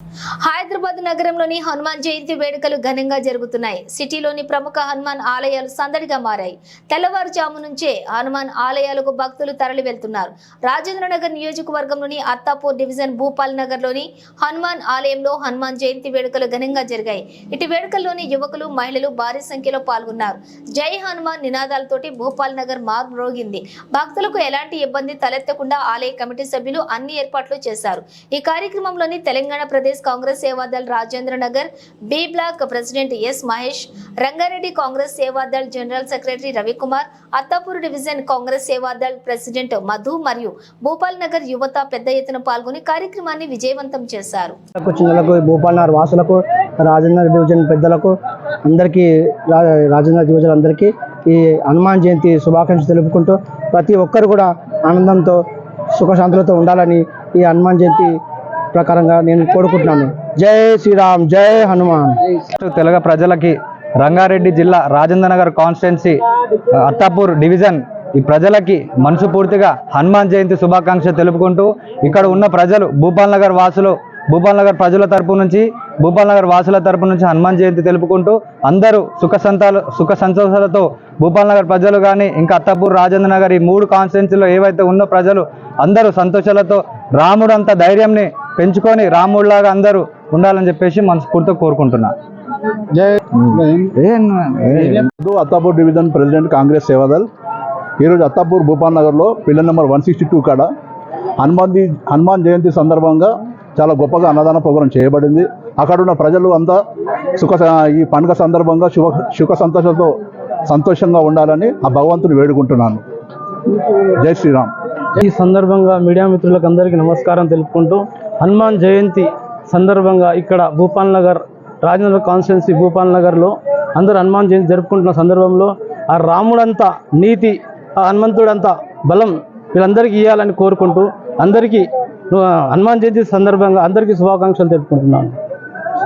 హైదరాబాద్ నగరంలోని హనుమాన్ జయంతి వేడుకలు ఘనంగా జరుగుతున్నాయి. సిటీలోని ప్రముఖ హనుమాన్ ఆలయాలు సందడిగా మారాయి. తెల్లవారుజాము నుంచే హనుమాన్ ఆలయాలకు భక్తులు తరలి వెళ్తున్నారు. రాజేంద్రనగర్ నియోజకవర్గంలోని అత్తాపూర్ డివిజన్ భూపాల్ నగర్ లోని హనుమాన్ ఆలయంలో హనుమాన్ జయంతి వేడుకలు ఘనంగా జరిగాయి. ఇటు వేడుకల్లోని యువకులు, మహిళలు భారీ సంఖ్యలో పాల్గొన్నారు. జై హనుమాన్ నినాదాలతోటి భూపాల్ నగర్ మార్మోగింది. భక్తులకు ఎలాంటి ఇబ్బంది తలెత్తకుండా ఆలయ కమిటీ సభ్యులు అన్ని ఏర్పాట్లు చేశారు. ఈ కార్యక్రమంలోని Telangana Pradesh Congress Sevadal Rajendra Nagar B block president S Mahesh, Rangareddy Congress Sevadal general secretary Ravikumar, Attapur division Congress Sevadal president Madhu మరియు భూపాల్ నగర్ యువత పెద్ద ఎత్తున పాల్గొని కార్యక్రమాన్ని విజయవంతం చేశారు. భూపాల్ నగర్ వాసులకు, రాజేంద్ర డివిజన్ పెద్దలకు అందరికీ, రాజేంద్ర డివిజన్ అందరికీ ఈ హనుమాన్ జయంతి శుభాకాంక్షలు తెలుపుకుంటూ ప్రతి ఒక్కరు కూడా ఆనందంతో సుఖశాంతులతో ఉండాలని ఈ హనుమాన్ జయంతి ప్రకారంగా నేను కోరుకుంటున్నాను. జై శ్రీరామ్, జై హనుమాన్. తెలుగు ప్రజలకి రంగారెడ్డి జిల్లా రాజేంద్ర నగర్ కాన్స్టిట్యున్సీ అత్తాపూర్ డివిజన్ ఈ ప్రజలకి మనస్ఫూర్తిగా హనుమాన్ జయంతి శుభాకాంక్షలు తెలుపుకుంటూ ఇక్కడ ఉన్న ప్రజలు భూపాల్ నగర్ వాసులు, భూపాల్ నగర్ ప్రజల తరపు నుంచి, భూపాల్ నగర్ వాసుల తరపు నుంచి హనుమాన్ జయంతి తెలుపుకుంటూ అందరూ సుఖ సంతోషాలతో భూపాల్ నగర్ ప్రజలు కానీ ఇంకా అత్తాపూర్ రాజేంద్ర నగర్ ఈ మూడు కాన్స్టిట్యున్సీలో ఏవైతే ఉన్న ప్రజలు అందరూ సంతోషాలతో రాముడు అంత ధైర్యంని పెంచుకొని రాముడిలాగా అందరూ ఉండాలని చెప్పేసి మనస్ఫూర్తిగా కోరుకుంటున్నా. Attapur division president Congress Seva Dal. ఈరోజు అత్తాపూర్ భూపాల్ నగర్లో పిల్లర్ నెంబర్ 162 కాడ హనుమాన్ జయంతి సందర్భంగా చాలా గొప్పగా అన్నదాన ప్రోగ్రాం చేయబడింది. అక్కడ ఉన్న ప్రజలు అంతా ఈ పండుగ సందర్భంగా సుఖ సంతోషంగా ఉండాలని ఆ భగవంతుని వేడుకుంటున్నాను. జై శ్రీరామ్. ఈ సందర్భంగా మీడియా మిత్రులకు అందరికీ నమస్కారం తెలుపుకుంటూ హనుమాన్ జయంతి సందర్భంగా ఇక్కడ భూపాల్ నగర్ రాజేంద్ర కాన్స్టిట్యున్సీ భూపాల్ నగర్లో అందరూ హనుమాన్ జయంతి జరుపుకుంటున్న సందర్భంలో ఆ రాముడంతా నీతి, ఆ హనుమంతుడంతా బలం వీళ్ళందరికీ ఇవ్వాలని కోరుకుంటూ అందరికీ హనుమాన్ జయంతి సందర్భంగా అందరికీ శుభాకాంక్షలు తెలుపుకుంటున్నాను.